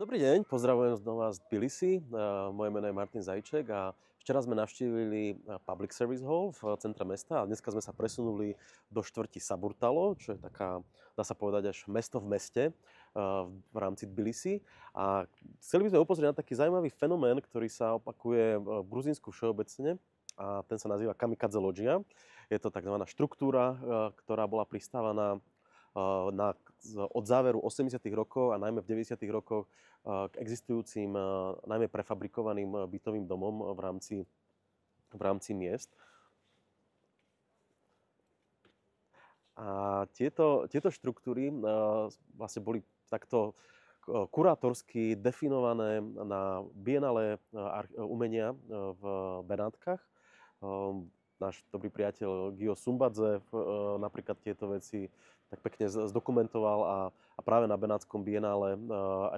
Dobrý deň, pozdravujem znova z Tbilisi. Moje meno je Martin Zajček a včera sme navštívili Public Service Hall v centre mesta a dneska sme sa presunuli do štvrti Saburtalo, čo je taká, dá sa povedať, až mesto v meste v rámci Tbilisi. A chceli by sme upozorniť na taký zaujímavý fenomén, ktorý sa opakuje v Gruzínsku všeobecne a ten sa nazýva kamikadze lodžia. Je to tzv. Štruktúra, ktorá bola pristávaná od záveru 80. rokov a najmä v 90. rokoch k existujúcim, najmä prefabrikovaným bytovým domom v rámci miest. A tieto štruktúry vlastne boli takto kurátorsky definované na Bienale umenia v Benátkach. Náš dobrý priateľ Gio Sumbadze napríklad tieto veci tak pekne zdokumentoval a práve na Benátskom bienále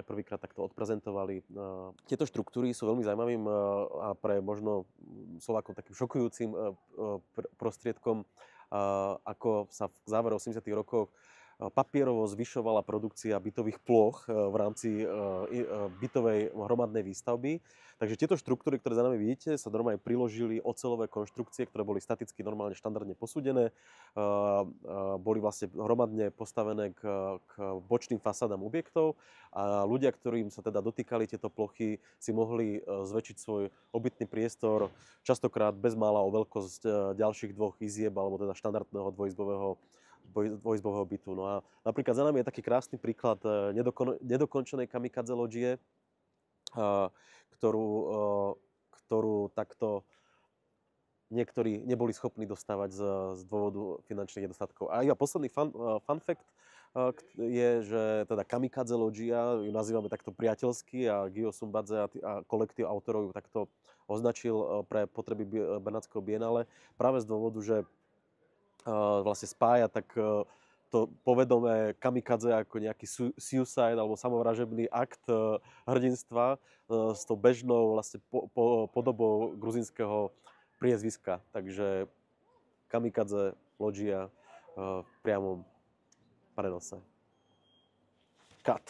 aj prvýkrát takto odprezentovali. Tieto štruktúry sú veľmi zaujímavým a pre možno Slovákov takým šokujúcim prostriedkom, ako sa v závere 80. rokov papierovo zvyšovala produkcia bytových plôch v rámci bytovej hromadnej výstavby. Takže tieto štruktúry, ktoré za nami vidíte, sa normálne priložili oceľové konštrukcie, ktoré boli staticky normálne štandardne posúdené. Boli vlastne hromadne postavené k bočným fasádám objektov a ľudia, ktorým sa teda dotýkali tieto plochy, si mohli zväčšiť svoj obytný priestor častokrát bezmála o veľkosť ďalších dvoch izieb alebo teda štandardného dvojizbového bytu. No a napríklad za nami je taký krásny príklad nedokončenej kamikadze lodžie, ktorú takto niektorí neboli schopní dostávať z dôvodu finančných nedostatkov. A iba posledný fun fact je, že teda kamikadze lodžia, ju nazývame takto priateľsky a Gio Sumbadze a kolektív autorov ju takto označil pre potreby Benátskeho bienále práve z dôvodu, že vlastne spája tak to povedomé kamikadze ako nejaký suicide alebo samovražebný akt hrdinstva s tou bežnou vlastne podobou gruzínskeho priezviska. Takže kamikadze lodžia v priamom prenose. Cut.